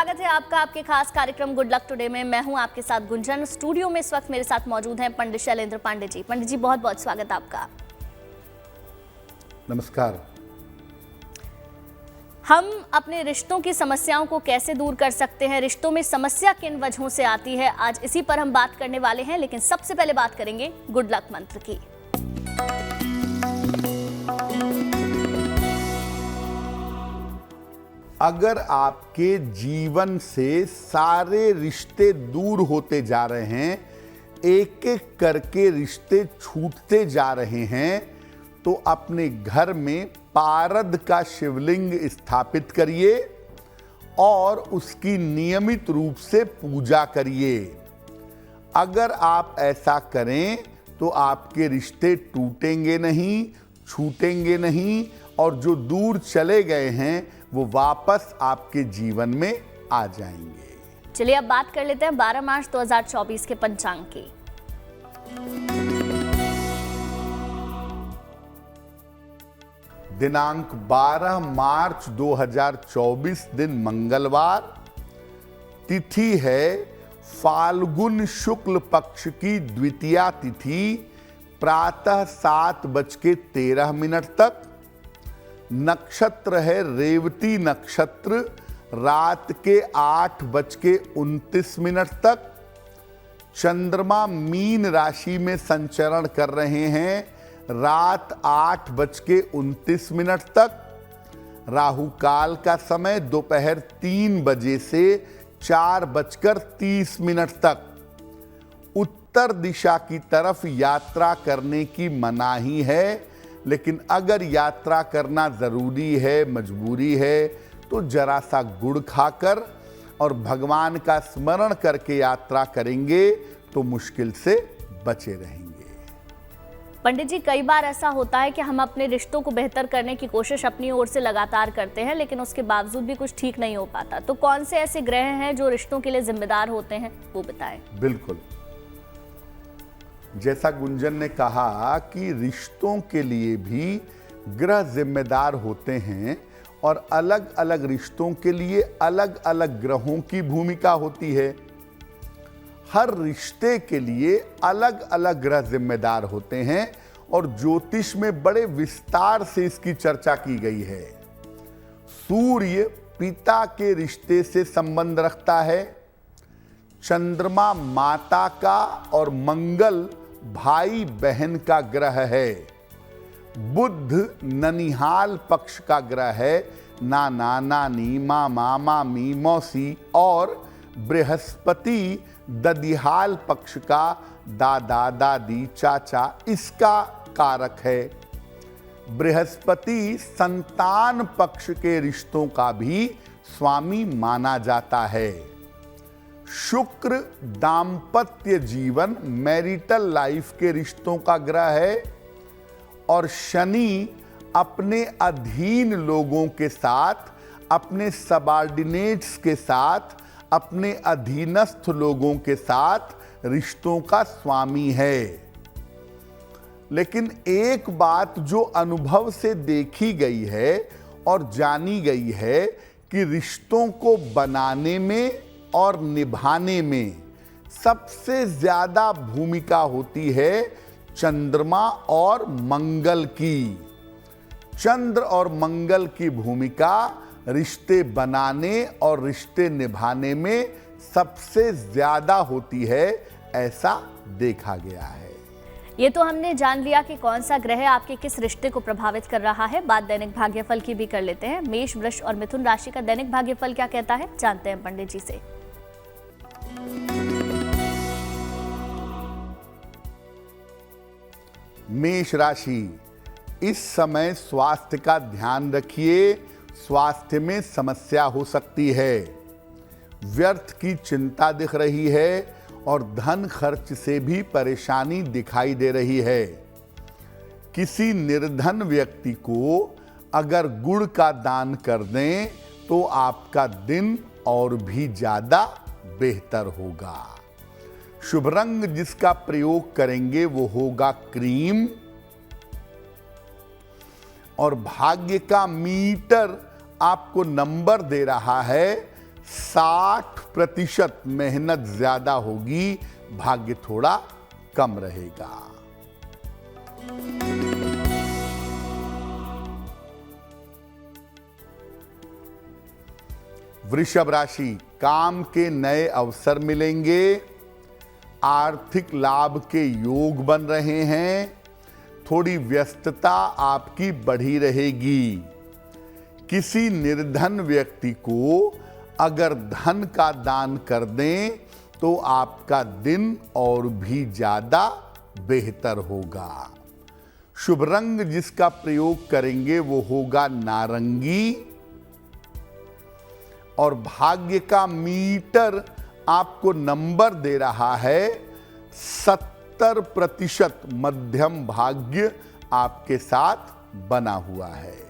स्वागत है आपका आपके खास कार्यक्रम गुड लक टुडे में। मैं हूं आपके साथ गुंजन। स्टूडियो में इस वक्त मेरे साथ मौजूद हैं पंडित शैलेंद्र पांडे जी। पंडित जी, बहुत बहुत स्वागत आपका। नमस्कार। हम अपने रिश्तों की समस्याओं को कैसे दूर कर सकते हैं, रिश्तों में समस्या किन वजहों से आती है, आज इसी पर हम बात करने वाले हैं। लेकिन सबसे पहले बात करेंगे गुड लक मंत्र की। अगर आपके जीवन से सारे रिश्ते दूर होते जा रहे हैं, एक एक करके रिश्ते छूटते जा रहे हैं, तो अपने घर में पारद का शिवलिंग स्थापित करिए और उसकी नियमित रूप से पूजा करिए। अगर आप ऐसा करें तो आपके रिश्ते टूटेंगे नहीं, छूटेंगे नहीं, और जो दूर चले गए हैं वो वापस आपके जीवन में आ जाएंगे। चलिए अब बात कर लेते हैं 12 मार्च 2024 के पंचांग की। दिनांक 12 मार्च 2024 दिन मंगलवार, तिथि है फाल्गुन शुक्ल पक्ष की द्वितीया तिथि, प्रातः 7:13 तक। नक्षत्र है रेवती नक्षत्र, रात के 8:29 तक। चंद्रमा मीन राशि में संचरण कर रहे हैं, रात 8:29 तक। राहु काल का समय दोपहर 3 बजे से 4:30 तक। उत्तर दिशा की तरफ यात्रा करने की मनाही है, लेकिन अगर यात्रा करना जरूरी है, मजबूरी है, तो जरा सा गुड़ खाकर और भगवान का स्मरण करके यात्रा करेंगे तो मुश्किल से बचे रहेंगे। पंडित जी, कई बार ऐसा होता है कि हम अपने रिश्तों को बेहतर करने की कोशिश अपनी ओर से लगातार करते हैं, लेकिन उसके बावजूद भी कुछ ठीक नहीं हो पाता। तो कौन से ऐसे ग्रह हैं जो रिश्तों के लिए जिम्मेदार होते हैं, वो बताएं। बिल्कुल, जैसा गुंजन ने कहा कि रिश्तों के लिए भी ग्रह जिम्मेदार होते हैं और अलग अलग रिश्तों के लिए अलग अलग ग्रहों की भूमिका होती है। हर रिश्ते के लिए अलग अलग ग्रह जिम्मेदार होते हैं और ज्योतिष में बड़े विस्तार से इसकी चर्चा की गई है। सूर्य पिता के रिश्ते से संबंध रखता है, चंद्रमा माता का और मंगल भाई बहन का ग्रह है। बुध ननिहाल पक्ष का ग्रह है, नाना नानी, मामा मामी, मौसी, और बृहस्पति ददिहाल पक्ष का दादा दादी, चाचा, इसका कारक है। बृहस्पति संतान पक्ष के रिश्तों का भी स्वामी माना जाता है। शुक्र दाम्पत्य जीवन, मैरिटल लाइफ के रिश्तों का ग्रह है, और शनि अपने अधीन लोगों के साथ, अपने सबऑर्डिनेट्स के साथ, अपने अधीनस्थ लोगों के साथ रिश्तों का स्वामी है। लेकिन एक बात जो अनुभव से देखी गई है और जानी गई है कि रिश्तों को बनाने में और निभाने में सबसे ज्यादा भूमिका होती है चंद्रमा और मंगल की। चंद्र और मंगल की भूमिका रिश्ते बनाने और रिश्ते निभाने में सबसे ज्यादा होती है, ऐसा देखा गया है। ये तो हमने जान लिया कि कौन सा ग्रह आपके किस रिश्ते को प्रभावित कर रहा है। बात दैनिक भाग्यफल की भी कर लेते हैं। मेष, वृष और मिथुन राशि का दैनिक भाग्यफल क्या कहता है, जानते हैं पंडित जी से। मेष राशि, इस समय स्वास्थ्य का ध्यान रखिए। स्वास्थ्य में समस्या हो सकती है, व्यर्थ की चिंता दिख रही है और धन खर्च से भी परेशानी दिखाई दे रही है। किसी निर्धन व्यक्ति को अगर गुड़ का दान कर दें तो आपका दिन और भी ज्यादा बेहतर होगा। शुभ रंग जिसका प्रयोग करेंगे वो होगा क्रीम, और भाग्य का मीटर आपको नंबर दे रहा है 60% मेहनत ज्यादा होगी, भाग्य थोड़ा कम रहेगा। वृषभ राशि, काम के नए अवसर मिलेंगे, आर्थिक लाभ के योग बन रहे हैं, थोड़ी व्यस्तता आपकी बढ़ी रहेगी। किसी निर्धन व्यक्ति को अगर धन का दान कर दें तो आपका दिन और भी ज्यादा बेहतर होगा। शुभ रंग जिसका प्रयोग करेंगे वो होगा नारंगी, और भाग्य का मीटर आपको नंबर दे रहा है 70% मध्यम भाग्य आपके साथ बना हुआ है।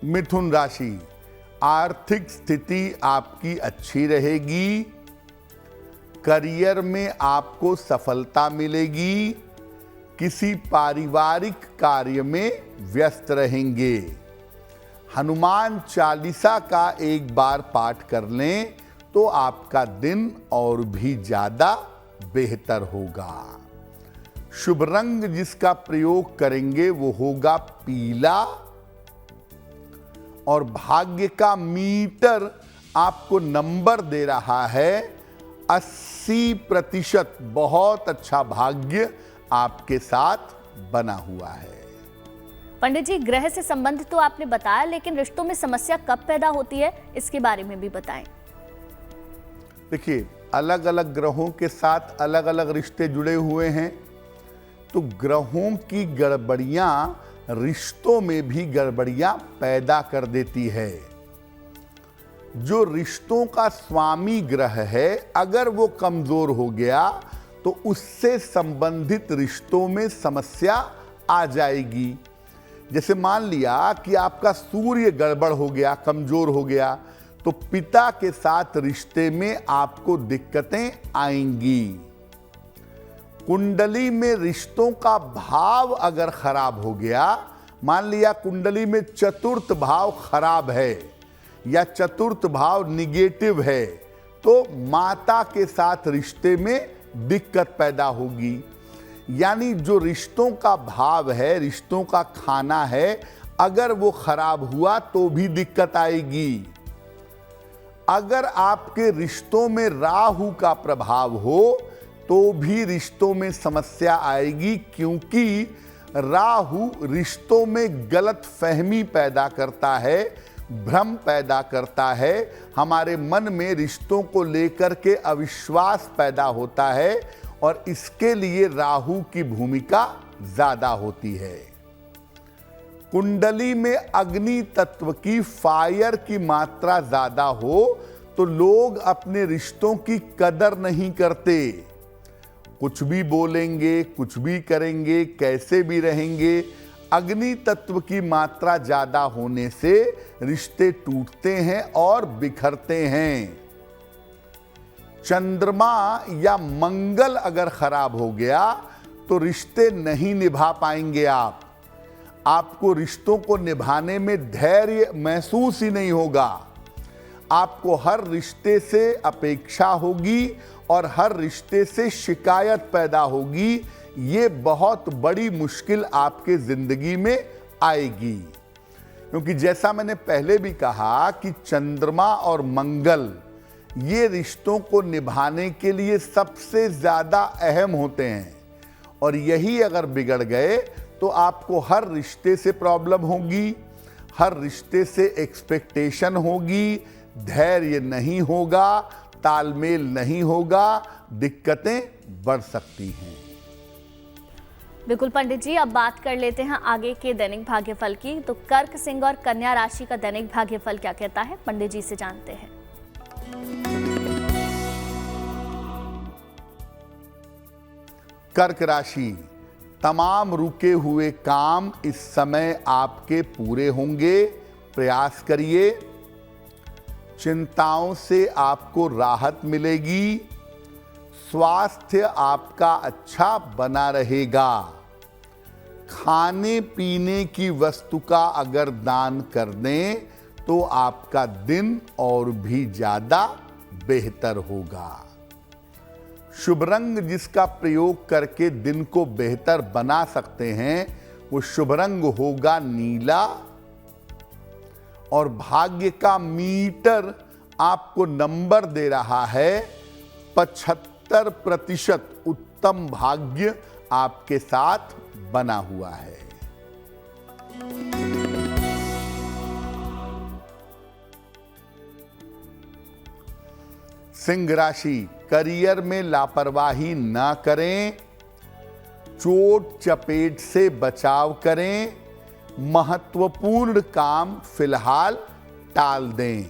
मिथुन राशि, आर्थिक स्थिति आपकी अच्छी रहेगी, करियर में आपको सफलता मिलेगी, किसी पारिवारिक कार्य में व्यस्त रहेंगे। हनुमान चालीसा का एक बार पाठ कर लें तो आपका दिन और भी ज्यादा बेहतर होगा। शुभ रंग जिसका प्रयोग करेंगे वो होगा पीला, और भाग्य का मीटर आपको नंबर दे रहा है 80%। बहुत अच्छा भाग्य आपके साथ बना हुआ है। पंडित जी, ग्रह से संबंध तो आपने बताया, लेकिन रिश्तों में समस्या कब पैदा होती है, इसके बारे में भी बताएं। देखिए, अलग अलग ग्रहों के साथ अलग अलग रिश्ते जुड़े हुए हैं, तो ग्रहों की गड़बड़ियां रिश्तों में भी गड़बड़ियां पैदा कर देती है। जो रिश्तों का स्वामी ग्रह है, अगर वो कमजोर हो गया तो उससे संबंधित रिश्तों में समस्या आ जाएगी। जैसे मान लिया कि आपका सूर्य गड़बड़ हो गया, कमजोर हो गया, तो पिता के साथ रिश्ते में आपको दिक्कतें आएंगी। कुंडली में रिश्तों का भाव अगर खराब हो गया, मान लिया कुंडली में चतुर्थ भाव खराब है या चतुर्थ भाव निगेटिव है, तो माता के साथ रिश्ते में दिक्कत पैदा होगी। यानी जो रिश्तों का भाव है, रिश्तों का खाना है, अगर वो खराब हुआ तो भी दिक्कत आएगी। अगर आपके रिश्तों में राहु का प्रभाव हो तो भी रिश्तों में समस्या आएगी, क्योंकि राहु रिश्तों में गलत फहमी पैदा करता है, भ्रम पैदा करता है, हमारे मन में रिश्तों को लेकर के अविश्वास पैदा होता है, और इसके लिए राहु की भूमिका ज्यादा होती है। कुंडली में अग्नि तत्व की, फायर की मात्रा ज्यादा हो तो लोग अपने रिश्तों की कदर नहीं करते। कुछ भी बोलेंगे, कुछ भी करेंगे, कैसे भी रहेंगे। अग्नि तत्व की मात्रा ज्यादा होने से रिश्ते टूटते हैं और बिखरते हैं। चंद्रमा या मंगल अगर खराब हो गया तो रिश्ते नहीं निभा पाएंगे आप। आपको रिश्तों को निभाने में धैर्य महसूस ही नहीं होगा। आपको हर रिश्ते से अपेक्षा होगी और हर रिश्ते से शिकायत पैदा होगी। ये बहुत बड़ी मुश्किल आपके जिंदगी में आएगी, क्योंकि जैसा मैंने पहले भी कहा कि चंद्रमा और मंगल ये रिश्तों को निभाने के लिए सबसे ज्यादा अहम होते हैं, और यही अगर बिगड़ गए तो आपको हर रिश्ते से प्रॉब्लम होगी, हर रिश्ते से एक्सपेक्टेशन होगी, धैर्य नहीं होगा, तालमेल नहीं होगा, दिक्कतें बढ़ सकती हैं। बिल्कुल पंडित जी, अब बात कर लेते हैं आगे के दैनिक भाग्यफल की। तो कर्क, सिंह और कन्या राशि का दैनिक भाग्यफल क्या कहता है, पंडित जी से जानते हैं। कर्क राशि, तमाम रुके हुए काम इस समय आपके पूरे होंगे, प्रयास करिए। चिंताओं से आपको राहत मिलेगी, स्वास्थ्य आपका अच्छा बना रहेगा। खाने पीने की वस्तु का अगर दान कर दें तो आपका दिन और भी ज्यादा बेहतर होगा। शुभ रंग जिसका प्रयोग करके दिन को बेहतर बना सकते हैं वो शुभ रंग होगा नीला। और भाग्य का मीटर आपको नंबर दे रहा है 75% उत्तम भाग्य आपके साथ बना हुआ है। सिंह राशि, करियर में लापरवाही ना करें, चोट चपेट से बचाव करें, महत्वपूर्ण काम फिलहाल टाल दें।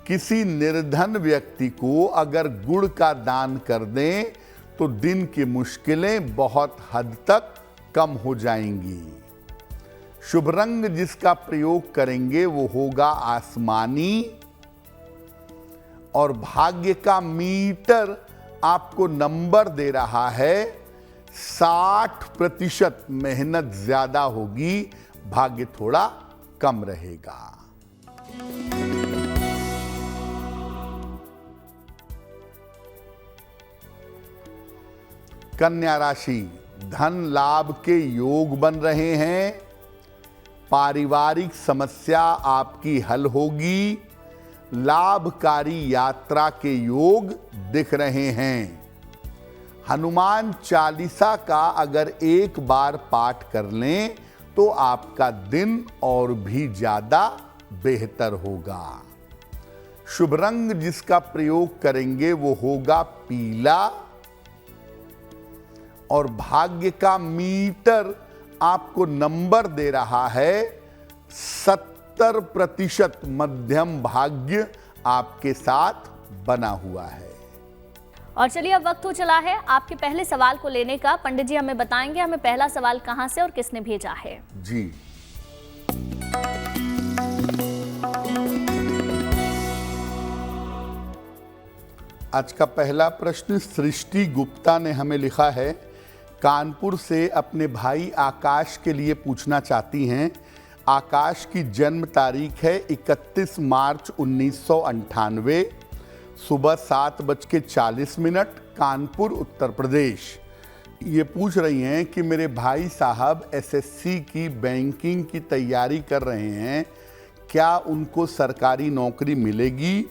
किसी निर्धन व्यक्ति को अगर गुड़ का दान कर दें तो दिन की मुश्किलें बहुत हद तक कम हो जाएंगी। शुभ रंग जिसका प्रयोग करेंगे वो होगा आसमानी। और भाग्य का मीटर आपको नंबर दे रहा है 60%। मेहनत ज्यादा होगी, भाग्य थोड़ा कम रहेगा। कन्या राशि, धन लाभ के योग बन रहे हैं, पारिवारिक समस्या आपकी हल होगी, लाभकारी यात्रा के योग दिख रहे हैं। हनुमान चालीसा का अगर एक बार पाठ कर लें तो आपका दिन और भी ज्यादा बेहतर होगा। शुभ रंग जिसका प्रयोग करेंगे वो होगा पीला। और भाग्य का मीटर आपको नंबर दे रहा है 70%। मध्यम भाग्य आपके साथ बना हुआ है। और चलिए अब वक्त हो चला है आपके पहले सवाल को लेने का। पंडित जी हमें बताएंगे हमें पहला सवाल कहां से और किसने भेजा है। जी, आज का पहला प्रश्न सृष्टि गुप्ता ने हमें लिखा है, कानपुर से अपने भाई आकाश के लिए पूछना चाहती हैं। आकाश की जन्म तारीख है 31 मार्च 1998, सुबह 7:40, कानपुर उत्तर प्रदेश। ये पूछ रही हैं कि मेरे भाई साहब एसएससी की बैंकिंग की तैयारी कर रहे हैं, क्या उनको सरकारी नौकरी मिलेगी,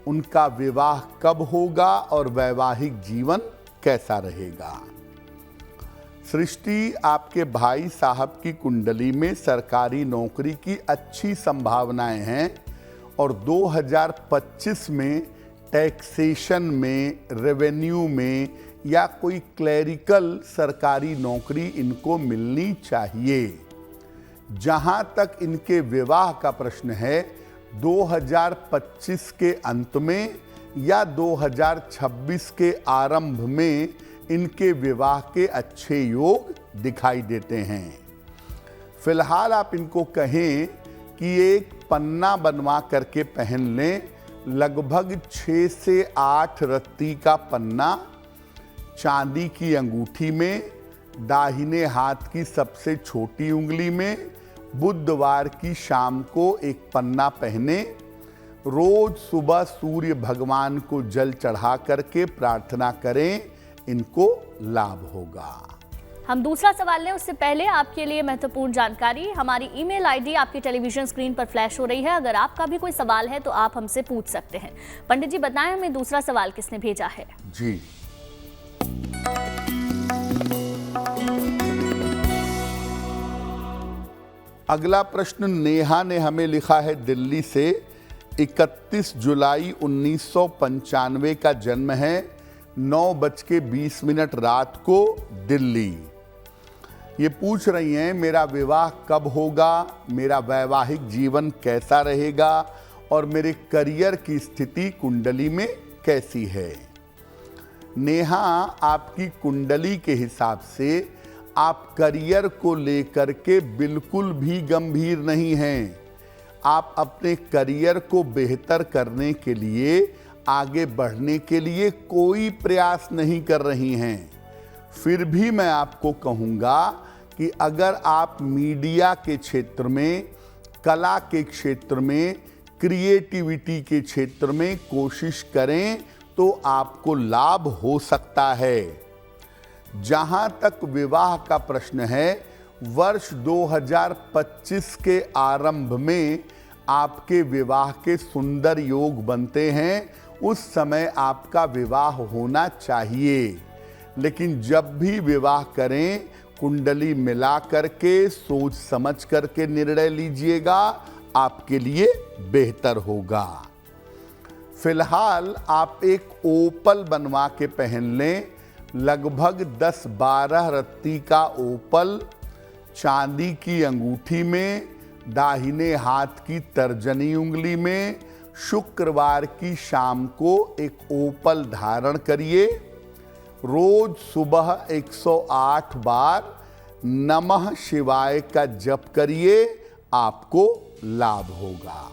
उनका विवाह कब होगा और वैवाहिक जीवन कैसा रहेगा। सृष्टि, आपके भाई साहब की कुंडली में सरकारी नौकरी की अच्छी संभावनाएं हैं और 2025 में टैक्सेशन में, रेवेन्यू में या कोई क्लरिकल सरकारी नौकरी इनको मिलनी चाहिए। जहां तक इनके विवाह का प्रश्न है, 2025 के अंत में या 2026 के आरंभ में इनके विवाह के अच्छे योग दिखाई देते हैं। फिलहाल आप इनको कहें कि एक पन्ना बनवा करके पहन लें, लगभग 6 से 8 रत्ती का पन्ना चांदी की अंगूठी में, दाहिने हाथ की सबसे छोटी उंगली में, बुधवार की शाम को एक पन्ना पहने। रोज सुबह सूर्य भगवान को जल चढ़ा करके प्रार्थना करें, इनको लाभ होगा। हम दूसरा सवाल लें उससे पहले आपके लिए महत्वपूर्ण जानकारी। हमारी ईमेल आईडी आपकी टेलीविजन स्क्रीन पर फ्लैश हो रही है। अगर आपका भी कोई सवाल है तो आप हमसे पूछ सकते हैं। पंडित जी बताएं हमें दूसरा सवाल किसने भेजा है। जी, अगला प्रश्न नेहा ने हमें लिखा है दिल्ली से। 31 जुलाई 1995 का जन्म है, 9:20 रात को दिल्ली। ये पूछ रही हैं मेरा विवाह कब होगा, मेरा वैवाहिक जीवन कैसा रहेगा और मेरे करियर की स्थिति कुंडली में कैसी है। नेहा, आपकी कुंडली के हिसाब से आप करियर को लेकर के बिल्कुल भी गंभीर नहीं हैं। आप अपने करियर को बेहतर करने के लिए, आगे बढ़ने के लिए कोई प्रयास नहीं कर रही हैं। फिर भी मैं आपको कहूँगा कि कि अगर आप मीडिया के क्षेत्र में, कला के क्षेत्र में, क्रिएटिविटी के क्षेत्र में कोशिश करें तो आपको लाभ हो सकता है। जहां तक विवाह का प्रश्न है, वर्ष 2025 के आरंभ में आपके विवाह के सुंदर योग बनते हैं। उस समय आपका विवाह होना चाहिए, लेकिन जब भी विवाह करें कुंडली मिला करके, सोच समझ करके निर्णय लीजिएगा, आपके लिए बेहतर होगा। फिलहाल आप एक ओपल बनवा के पहन लें, लगभग 10-12 रत्ती का ओपल चांदी की अंगूठी में, दाहिने हाथ की तर्जनी उंगली में। शुक्रवार की शाम को एक ओपल धारण करिए। रोज सुबह 108 बार नमः शिवाय का जप करिए, आपको लाभ होगा।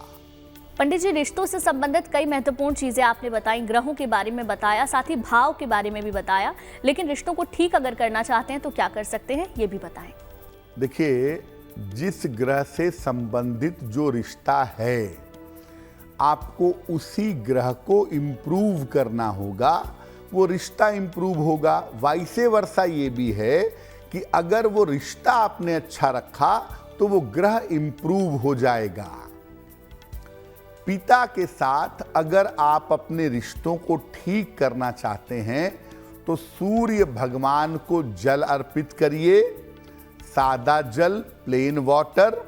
पंडित जी, रिश्तों से संबंधित कई महत्वपूर्ण चीजें आपने बताई, ग्रहों के बारे में बताया, साथ ही भाव के बारे में भी बताया, लेकिन रिश्तों को ठीक अगर करना चाहते हैं तो क्या कर सकते हैं, ये भी बताएं। देखिए, जिस ग्रह से संबंधित जो रिश्ता है, आपको उसी ग्रह को इम्प्रूव करना होगा, वो रिश्ता इम्प्रूव होगा। वाइसे वर्सा ये भी है कि अगर वो रिश्ता आपने अच्छा रखा तो वो ग्रह इम्प्रूव हो जाएगा। पिता के साथ अगर आप अपने रिश्तों को ठीक करना चाहते हैं तो सूर्य भगवान को जल अर्पित करिए, सादा जल, प्लेन वाटर,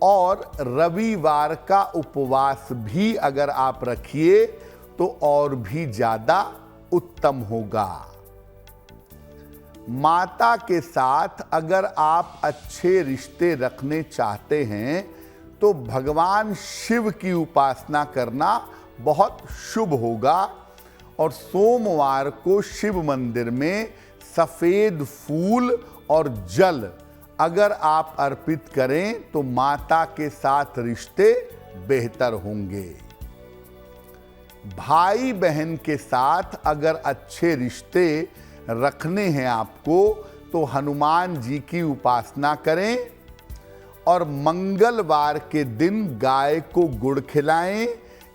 और रविवार का उपवास भी अगर आप रखिए तो और भी ज्यादा उत्तम होगा। माता के साथ अगर आप अच्छे रिश्ते रखने चाहते हैं तो भगवान शिव की उपासना करना बहुत शुभ होगा। और सोमवार को शिव मंदिर में सफेद फूल और जल अगर आप अर्पित करें तो माता के साथ रिश्ते बेहतर होंगे। भाई बहन के साथ अगर अच्छे रिश्ते रखने हैं आपको तो हनुमान जी की उपासना करें और मंगलवार के दिन गाय को गुड़ खिलाएं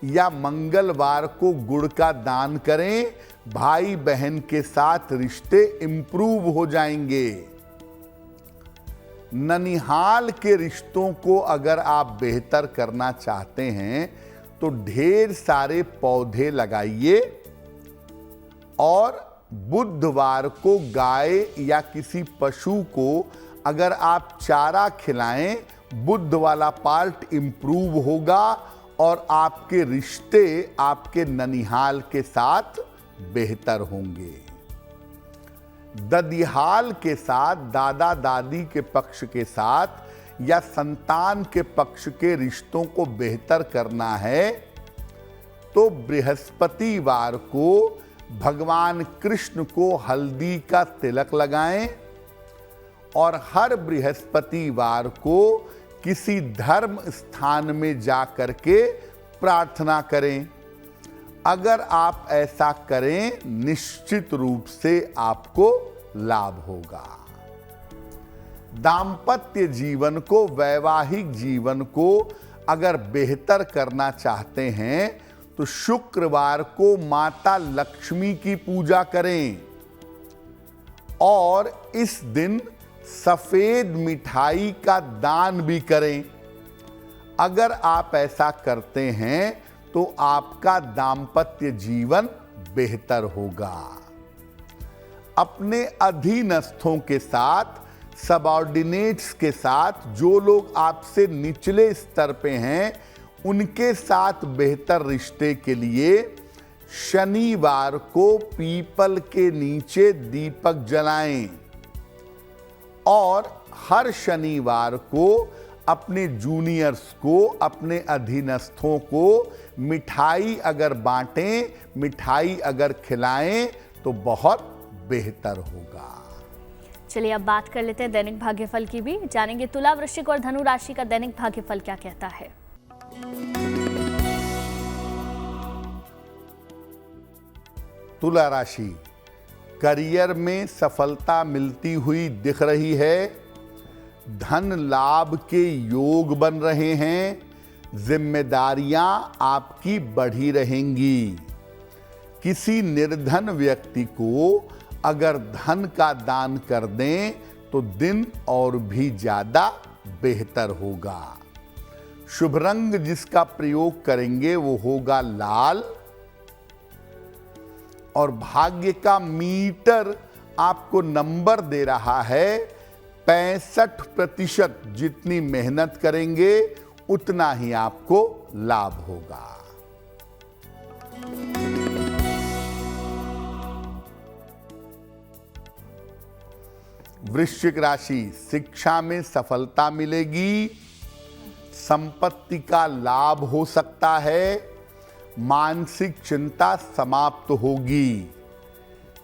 या मंगलवार को गुड़ का दान करें। भाई बहन के साथ रिश्ते इंप्रूव हो जाएंगे। ननिहाल के रिश्तों को अगर आप बेहतर करना चाहते हैं तो ढेर सारे पौधे लगाइए और बुधवार को गाय या किसी पशु को अगर आप चारा खिलाएं, बुध वाला पार्ट इंप्रूव होगा और आपके रिश्ते आपके ननिहाल के साथ बेहतर होंगे। ददिहाल के साथ, दादा दादी के पक्ष के साथ या संतान के पक्ष के रिश्तों को बेहतर करना है तो बृहस्पतिवार को भगवान कृष्ण को हल्दी का तिलक लगाएं और हर बृहस्पतिवार को किसी धर्म स्थान में जाकर के प्रार्थना करें। अगर आप ऐसा करें निश्चित रूप से आपको लाभ होगा। दाम्पत्य जीवन को, वैवाहिक जीवन को अगर बेहतर करना चाहते हैं तो शुक्रवार को माता लक्ष्मी की पूजा करें और इस दिन सफेद मिठाई का दान भी करें। अगर आप ऐसा करते हैं तो आपका दाम्पत्य जीवन बेहतर होगा। अपने अधीनस्थों के साथ, सबऑर्डिनेट्स के साथ, जो लोग आपसे निचले स्तर पे हैं उनके साथ बेहतर रिश्ते के लिए शनिवार को पीपल के नीचे दीपक जलाएं और हर शनिवार को अपने जूनियर्स को, अपने अधीनस्थों को मिठाई अगर बांटें, मिठाई अगर खिलाएं तो बहुत बेहतर होगा। चलिए अब बात कर लेते हैं दैनिक भाग्यफल की भी। जानेंगे तुला, वृश्चिक और धनु राशि का दैनिक भाग्यफल क्या कहता है। तुला राशि, करियर में सफलता मिलती हुई दिख रही है। धन लाभ के योग बन रहे हैं, जिम्मेदारियां आपकी बढ़ी रहेंगी। किसी निर्धन व्यक्ति को अगर धन का दान कर दें तो दिन और भी ज्यादा बेहतर होगा। शुभ रंग जिसका प्रयोग करेंगे वो होगा लाल, और भाग्य का मीटर आपको नंबर दे रहा है 65%। जितनी मेहनत करेंगे उतना ही आपको लाभ होगा। वृश्चिक राशि, शिक्षा में सफलता मिलेगी, संपत्ति का लाभ हो सकता है, मानसिक चिंता समाप्त होगी।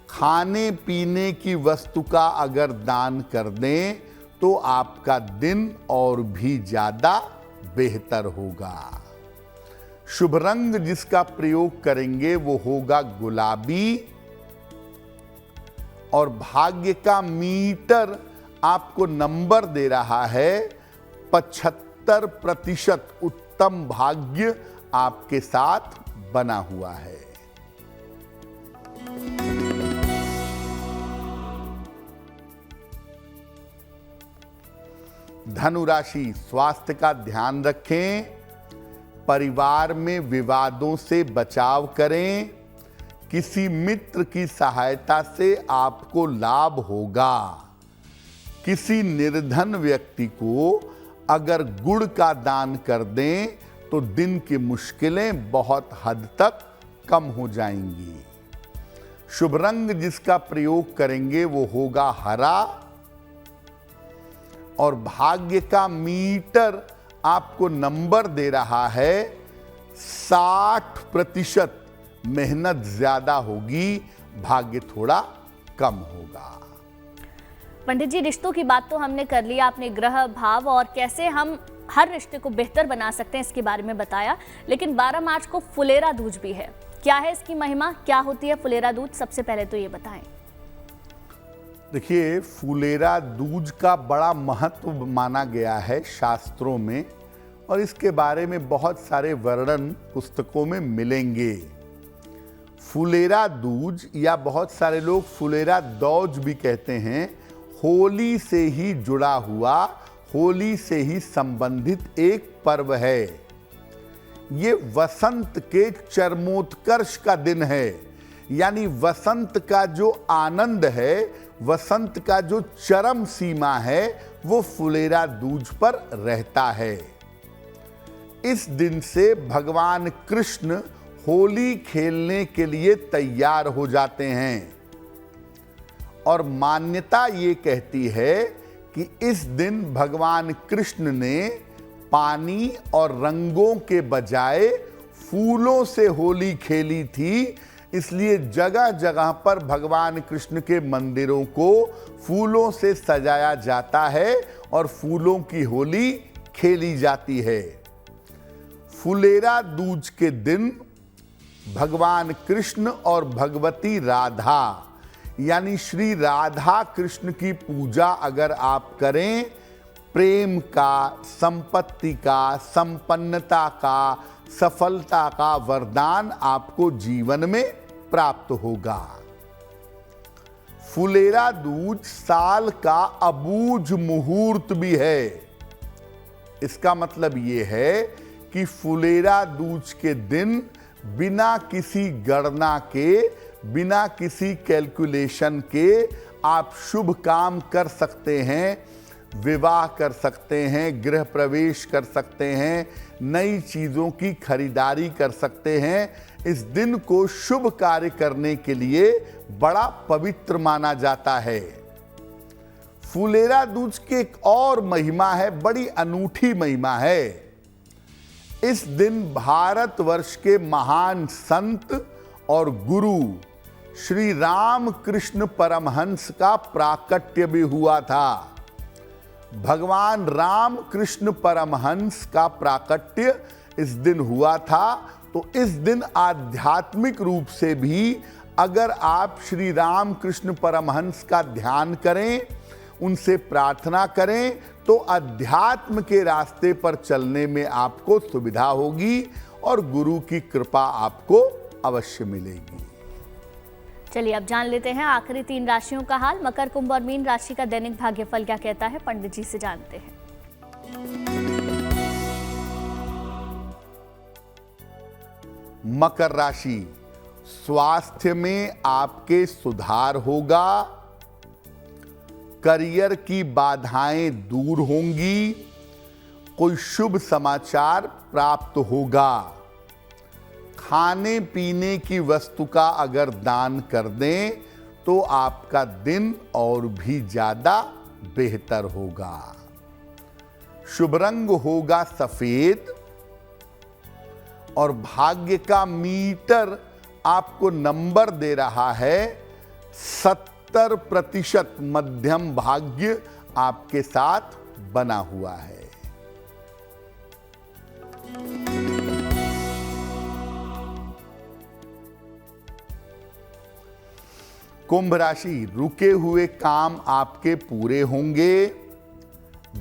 खाने पीने की वस्तु का अगर दान कर दें तो आपका दिन और भी ज्यादा बेहतर होगा। शुभ रंग जिसका प्रयोग करेंगे वो होगा गुलाबी, और भाग्य का मीटर आपको नंबर दे रहा है 75%। उत्तम भाग्य आपके साथ बना हुआ है। धनु राशि, स्वास्थ्य का ध्यान रखें, परिवार में विवादों से बचाव करें, किसी मित्र की सहायता से आपको लाभ होगा। किसी निर्धन व्यक्ति को अगर गुड़ का दान कर दें तो दिन की मुश्किलें बहुत हद तक कम हो जाएंगी। शुभ रंग जिसका प्रयोग करेंगे वो होगा हरा, और भाग्य का मीटर आपको नंबर दे रहा है 60%। मेहनत ज्यादा होगी, भाग्य थोड़ा कम होगा। पंडित जी, रिश्तों की बात तो हमने कर लिया, आपने ग्रह भाव और कैसे हम हर रिश्ते को बेहतर बना सकते हैं इसके बारे में बताया। लेकिन 12 मार्च को फुलेरा दूज भी है, क्या है इसकी महिमा, क्या होती है फुलेरा दूज, सबसे पहले तो ये बताएं। देखिए, फुलेरा दूज का बड़ा महत्व माना गया है शास्त्रों में, और इसके बारे में बहुत सारे वर्णन पुस्तकों में मिलेंगे। फुलेरा दूज या बहुत सारे लोग फुलेरा दौज भी कहते हैं, होली से ही जुड़ा हुआ, होली से ही संबंधित एक पर्व है। ये वसंत के चरमोत्कर्ष का दिन है, यानी वसंत का जो आनंद है, वसंत का जो चरम सीमा है, वो फुलेरा दूज पर रहता है। इस दिन से भगवान कृष्ण होली खेलने के लिए तैयार हो जाते हैं, और मान्यता ये कहती है कि इस दिन भगवान कृष्ण ने पानी और रंगों के बजाय फूलों से होली खेली थी। इसलिए जगह जगह पर भगवान कृष्ण के मंदिरों को फूलों से सजाया जाता है और फूलों की होली खेली जाती है। फुलेरा दूज के दिन भगवान कृष्ण और भगवती राधा, यानी श्री राधा कृष्ण की पूजा अगर आप करें, प्रेम का, संपत्ति का, संपन्नता का, सफलता का वरदान आपको जीवन में प्राप्त होगा। फुलेरा दूज साल का अबूझ मुहूर्त भी है। इसका मतलब यह है कि फुलेरा दूज के दिन बिना किसी गणना के, बिना किसी कैलकुलेशन के आप शुभ काम कर सकते हैं, विवाह कर सकते हैं, गृह प्रवेश कर सकते हैं, नई चीज़ों की खरीदारी कर सकते हैं। इस दिन को शुभ कार्य करने के लिए बड़ा पवित्र माना जाता है। फुलेरा दूज की एक और महिमा है, बड़ी अनूठी महिमा है। इस दिन भारतवर्ष के महान संत और गुरु श्री राम कृष्ण परमहंस का प्राकट्य भी हुआ था। भगवान राम कृष्ण परमहंस का प्राकट्य इस दिन हुआ था। तो इस दिन आध्यात्मिक रूप से भी अगर आप श्री राम कृष्ण परमहंस का ध्यान करें, उनसे प्रार्थना करें, तो अध्यात्म के रास्ते पर चलने में आपको सुविधा होगी और गुरु की कृपा आपको अवश्य मिलेगी। चलिए अब जान लेते हैं आखिरी 3 राशियों का हाल। मकर, कुंभ और मीन राशि का दैनिक भाग्यफल क्या कहता है, पंडित जी से जानते हैं। मकर राशि, स्वास्थ्य में आपके सुधार होगा, करियर की बाधाएं दूर होंगी, कोई शुभ समाचार प्राप्त होगा। खाने पीने की वस्तु का अगर दान कर दें तो आपका दिन और भी ज्यादा बेहतर होगा। शुभ रंग होगा सफेद और भाग्य का मीटर आपको नंबर दे रहा है 70% मध्यम भाग्य आपके साथ बना हुआ है। कुंभ राशि, रुके हुए काम आपके पूरे होंगे,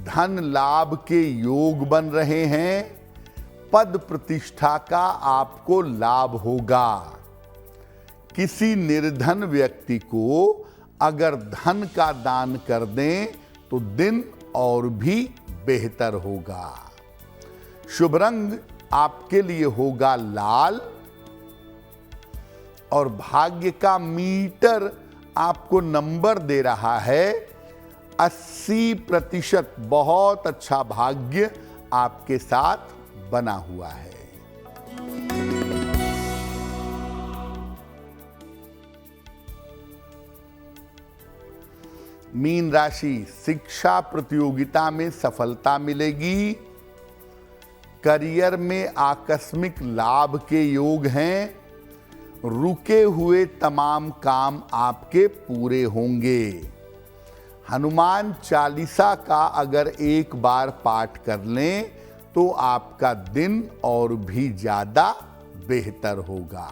धन लाभ के योग बन रहे हैं, पद प्रतिष्ठा का आपको लाभ होगा। किसी निर्धन व्यक्ति को अगर धन का दान कर दें तो दिन और भी बेहतर होगा। शुभ रंग आपके लिए होगा लाल और भाग्य का मीटर आपको नंबर दे रहा है 80%। बहुत अच्छा भाग्य आपके साथ बना हुआ है। मीन राशि, शिक्षा प्रतियोगिता में सफलता मिलेगी, करियर में आकस्मिक लाभ के योग हैं, रुके हुए तमाम काम आपके पूरे होंगे। हनुमान चालीसा का अगर एक बार पाठ कर लें तो आपका दिन और भी ज्यादा बेहतर होगा।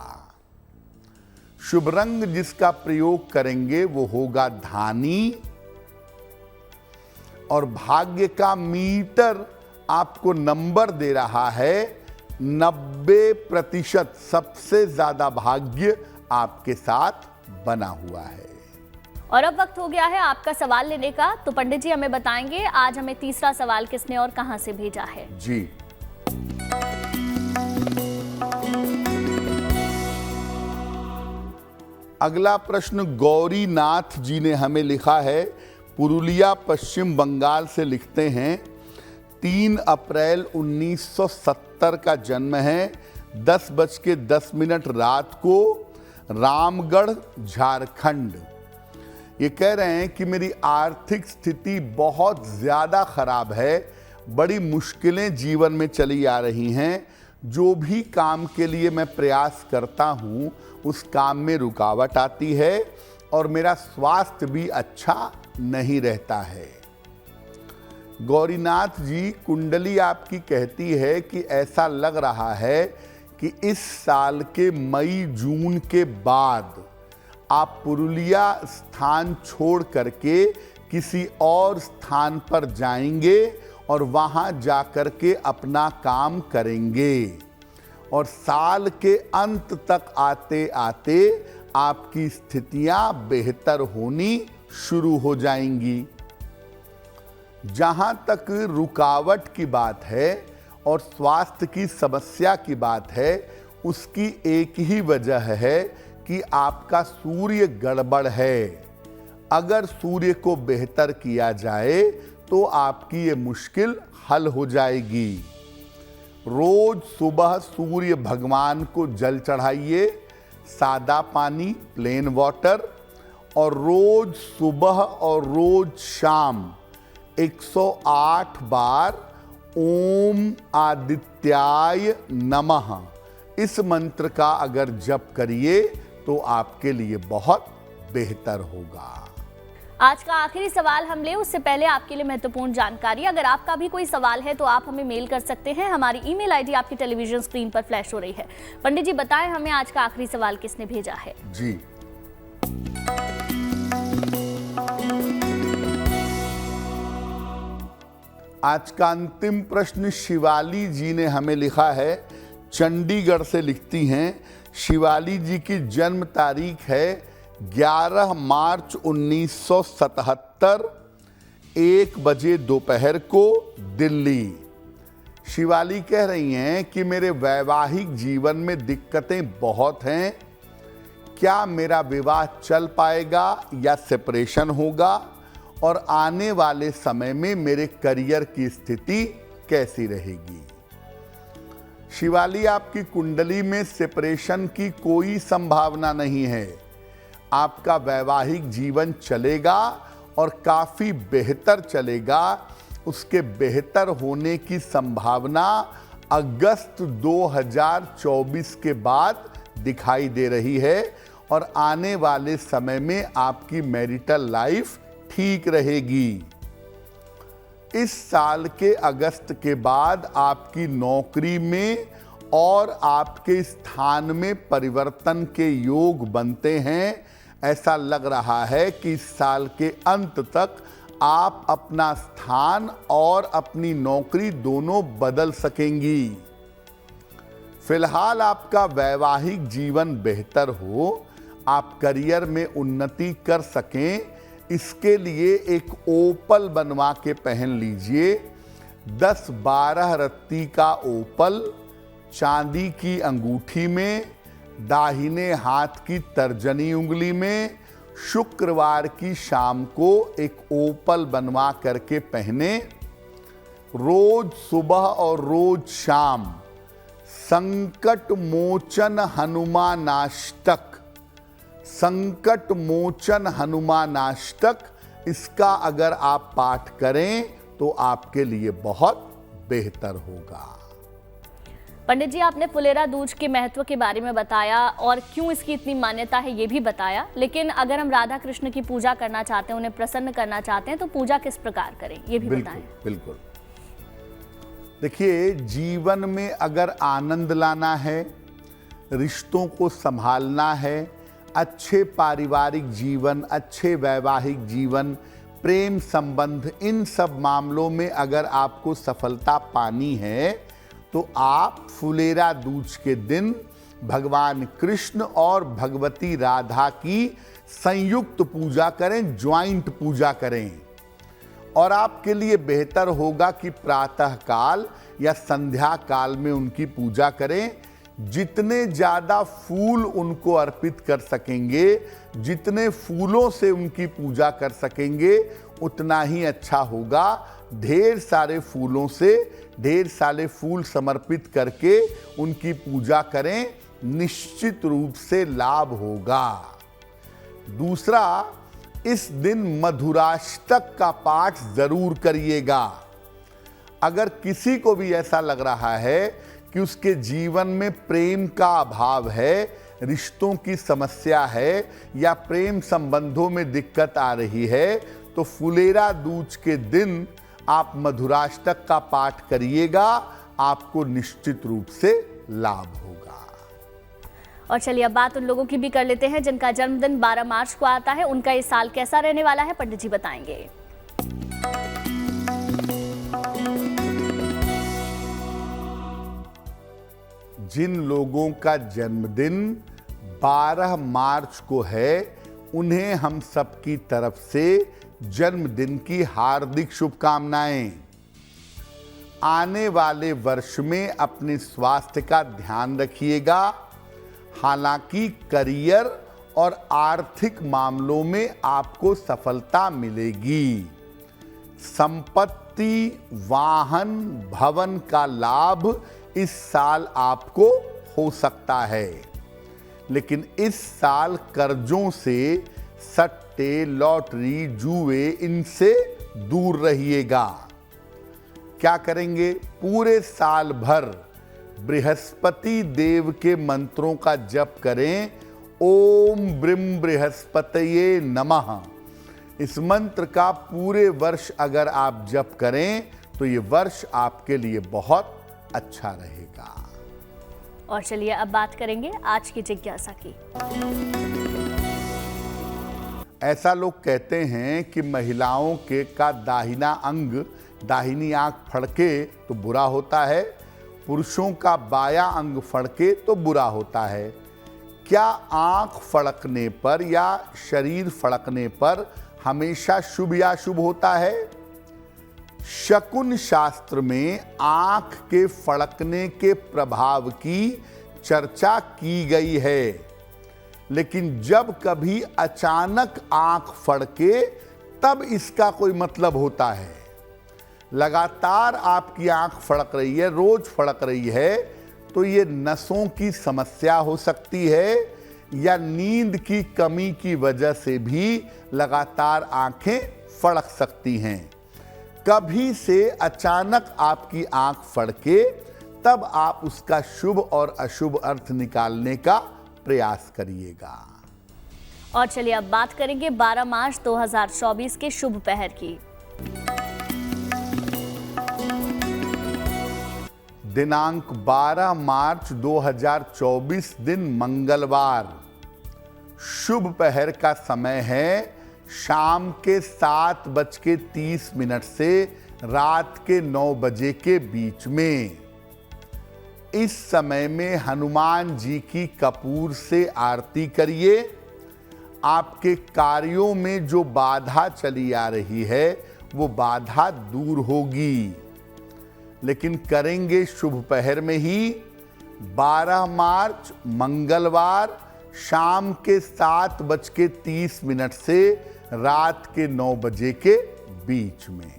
शुभ रंग जिसका प्रयोग करेंगे वो होगा धानी और भाग्य का मीटर आपको नंबर दे रहा है 90%। सबसे ज्यादा भाग्य आपके साथ बना हुआ है। और अब वक्त हो गया है आपका सवाल लेने का। तो पंडित जी हमें बताएंगे आज हमें तीसरा सवाल किसने और कहां से भेजा है। जी, अगला प्रश्न गौरीनाथ जी ने हमें लिखा है, पुरुलिया पश्चिम बंगाल से लिखते हैं। 3 अप्रैल 1970 का जन्म है, 10:10 रात को, रामगढ़ झारखंड। ये कह रहे हैं कि मेरी आर्थिक स्थिति बहुत ज़्यादा खराब है, बड़ी मुश्किलें जीवन में चली आ रही हैं, जो भी काम के लिए मैं प्रयास करता हूँ उस काम में रुकावट आती है और मेरा स्वास्थ्य भी अच्छा नहीं रहता है। गौरीनाथ जी, कुंडली आपकी कहती है कि ऐसा लग रहा है कि इस साल के मई जून के बाद आप पुरुलिया स्थान छोड़ करके किसी और स्थान पर जाएंगे और वहां जाकर के अपना काम करेंगे और साल के अंत तक आते आते आपकी स्थितियां बेहतर होनी शुरू हो जाएंगी। जहां तक रुकावट की बात है और स्वास्थ्य की समस्या की बात है, उसकी एक ही वजह है कि आपका सूर्य गड़बड़ है। अगर सूर्य को बेहतर किया जाए तो आपकी ये मुश्किल हल हो जाएगी। रोज सुबह सूर्य भगवान को जल चढ़ाइए, सादा पानी, प्लेन वाटर, और रोज सुबह और रोज शाम 108 बार ओम आदित्याय नमः इस मंत्र का अगर जप करिए तो आपके लिए बहुत बेहतर होगा। आज का आखिरी सवाल हम ले उससे पहले आपके लिए महत्वपूर्ण जानकारी। अगर आपका भी कोई सवाल है तो आप हमें मेल कर सकते हैं। हमारी ईमेल आईडी आपकी टेलीविजन स्क्रीन पर फ्लैश हो रही है। पंडित जी बताएं हमें आज का आखिरी सवाल किसने भेजा है। जी, आज का अंतिम प्रश्न शिवाली जी ने हमें लिखा है, चंडीगढ़ से लिखती हैं। शिवाली जी की जन्म तारीख है 11 मार्च 1977, 1 बजे दोपहर को, दिल्ली। शिवाली कह रही हैं कि मेरे वैवाहिक जीवन में दिक्कतें बहुत हैं। क्या मेरा विवाह चल पाएगा या सेपरेशन होगा, और आने वाले समय में मेरे करियर की स्थिति कैसी रहेगी। शिवाली, आपकी कुंडली में सेपरेशन की कोई संभावना नहीं है। आपका वैवाहिक जीवन चलेगा और काफी बेहतर चलेगा। उसके बेहतर होने की संभावना अगस्त 2024 के बाद दिखाई दे रही है, और आने वाले समय में आपकी मैरिटल लाइफ ठीक रहेगी। इस साल के अगस्त के बाद आपकी नौकरी में और आपके स्थान में परिवर्तन के योग बनते हैं। ऐसा लग रहा है कि इस साल के अंत तक आप अपना स्थान और अपनी नौकरी दोनों बदल सकेंगी। फिलहाल आपका वैवाहिक जीवन बेहतर हो, आप करियर में उन्नति कर सकें, इसके लिए एक ओपल बनवा के पहन लीजिए। 10-12 रत्ती का ओपल चांदी की अंगूठी में, दाहिने हाथ की तर्जनी उंगली में, शुक्रवार की शाम को एक ओपल बनवा करके पहने। रोज सुबह और रोज शाम संकट मोचन हनुमानाष्टक, संकट मोचन हनुमानाष्टक, इसका अगर आप पाठ करें तो आपके लिए बहुत बेहतर होगा। पंडित जी, आपने फुलेरा दूज के महत्व के बारे में बताया और क्यों इसकी इतनी मान्यता है ये भी बताया, लेकिन अगर हम राधा कृष्ण की पूजा करना चाहते हैं, उन्हें प्रसन्न करना चाहते हैं, तो पूजा किस प्रकार करें ये भी बताएं। बिल्कुल। देखिए, जीवन में अगर आनंद लाना है, रिश्तों को संभालना है, अच्छे पारिवारिक जीवन, अच्छे वैवाहिक जीवन, प्रेम संबंध, इन सब मामलों में अगर आपको सफलता पानी है, तो आप फुलेरा दूज के दिन भगवान कृष्ण और भगवती राधा की संयुक्त पूजा करें, ज्वाइंट पूजा करें। और आपके लिए बेहतर होगा कि प्रातः काल या संध्या काल में उनकी पूजा करें। जितने ज़्यादा फूल उनको अर्पित कर सकेंगे, जितने फूलों से उनकी पूजा कर सकेंगे, उतना ही अच्छा होगा। ढेर सारे फूलों से ढेर सारे फूल समर्पित करके उनकी पूजा करें, निश्चित रूप से लाभ होगा। दूसरा, इस दिन मधुराष्टक का पाठ जरूर करिएगा। अगर किसी को भी ऐसा लग रहा है कि उसके जीवन में प्रेम का अभाव है, रिश्तों की समस्या है या प्रेम संबंधों में दिक्कत आ रही है, तो फुलेरा दूज के दिन आप मधुराष्टक का पाठ करिएगा, आपको निश्चित रूप से लाभ होगा। और चलिए अब बात उन लोगों की भी कर लेते हैं जिनका जन्मदिन 12 मार्च को आता है। उनका ये साल कैसा रहने वाला है, पंडित जी बताएंगे। जिन लोगों का जन्मदिन 12 मार्च को है, उन्हें हम सबकी तरफ से जन्मदिन की हार्दिक शुभकामनाएं। आने वाले वर्ष में अपने स्वास्थ्य का ध्यान रखिएगा। हालांकि करियर और आर्थिक मामलों में आपको सफलता मिलेगी। संपत्ति, वाहन, भवन का लाभ इस साल आपको हो सकता है, लेकिन इस साल कर्जों से, सट्टे, लॉटरी, जुए, इनसे दूर रहिएगा। क्या करेंगे? पूरे साल भर बृहस्पति देव के मंत्रों का जप करें। ओम ब्रीम बृहस्पतये नमः। इस मंत्र का पूरे वर्ष अगर आप जप करें तो ये वर्ष आपके लिए बहुत अच्छा रहेगा। और चलिए अब बात करेंगे आज की जिज्ञासा की। ऐसा लोग कहते हैं कि महिलाओं के का दाहिना अंग दाहिनी आंख फड़के तो बुरा होता है, पुरुषों का बायां अंग फड़के तो बुरा होता है। क्या आंख फड़कने पर या शरीर फड़कने पर हमेशा शुभ या अशुभ होता है? शकुन शास्त्र में आंख के फड़कने के प्रभाव की चर्चा की गई है, लेकिन जब कभी अचानक आंख फड़के तब इसका कोई मतलब होता है। लगातार आपकी आंख फड़क रही है, रोज फड़क रही है, तो ये नसों की समस्या हो सकती है या नींद की कमी की वजह से भी लगातार आंखें फड़क सकती हैं। कभी से अचानक आपकी आंख फड़के तब आप उसका शुभ और अशुभ अर्थ निकालने का प्रयास करिएगा। और चलिए अब बात करेंगे 12 मार्च 2024 के शुभ पहर की। दिनांक 12 मार्च 2024 दिन मंगलवार। शुभ पहर का समय है शाम के 7:30 से रात के 9 बजे के बीच में। इस समय में हनुमान जी की कपूर से आरती करिए। आपके कार्यों में जो बाधा चली आ रही है वो बाधा दूर होगी, लेकिन करेंगे शुभ पहर में ही। 12 मार्च मंगलवार शाम के 7:30 से रात के 9 बजे के बीच में।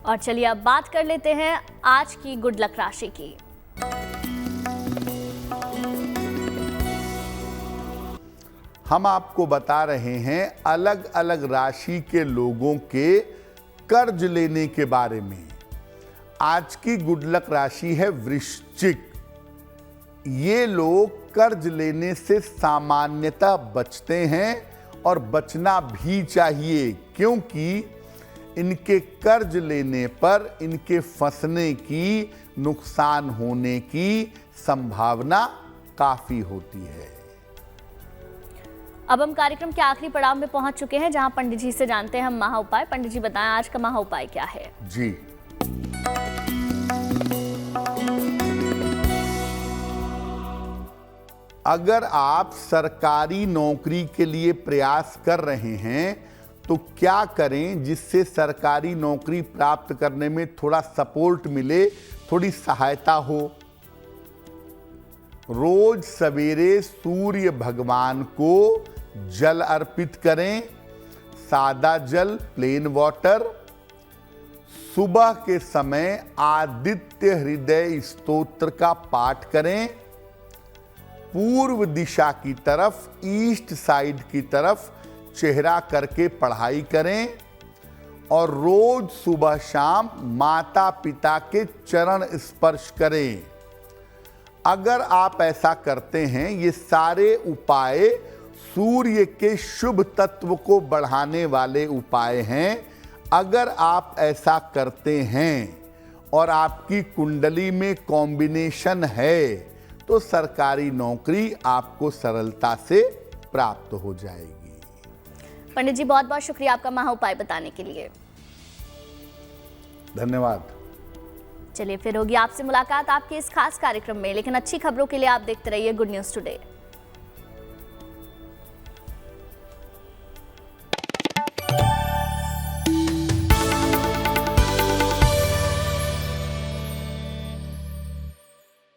और चलिए अब बात कर लेते हैं आज की गुड लक राशि की। हम आपको बता रहे हैं अलग अलग राशि के लोगों के कर्ज लेने के बारे में। आज की गुड लक राशि है वृश्चिक। ये लोग कर्ज लेने से सामान्यतः बचते हैं और बचना भी चाहिए, क्योंकि इनके कर्ज लेने पर इनके फंसने की, नुकसान होने की संभावना काफी होती है। अब हम कार्यक्रम के आखिरी पड़ाव में पहुंच चुके हैं, जहां पंडित जी से जानते हैं हम महा उपाय। पंडित जी बताएं आज का महा उपाय क्या है? जी, अगर आप सरकारी नौकरी के लिए प्रयास कर रहे हैं तो क्या करें जिससे सरकारी नौकरी प्राप्त करने में थोड़ा सपोर्ट मिले, थोड़ी सहायता हो? रोज सवेरे सूर्य भगवान को जल अर्पित करें, सादा जल, प्लेन वाटर। सुबह के समय आदित्य हृदय स्तोत्र का पाठ करें। पूर्व दिशा की तरफ, ईस्ट साइड की तरफ चेहरा करके पढ़ाई करें और रोज सुबह शाम माता पिता के चरण स्पर्श करें। अगर आप ऐसा करते हैं, ये सारे उपाय सूर्य के शुभ तत्व को बढ़ाने वाले उपाय हैं। अगर आप ऐसा करते हैं और आपकी कुंडली में कॉम्बिनेशन है तो सरकारी नौकरी आपको सरलता से प्राप्त हो जाएगी। पंडित जी बहुत बहुत शुक्रिया आपका महा उपाय बताने के लिए। धन्यवाद। चलिए फिर होगी आपसे मुलाकात आपके इस खास कार्यक्रम में, लेकिन अच्छी खबरों के लिए आप देखते रहिए गुड न्यूज टुडे।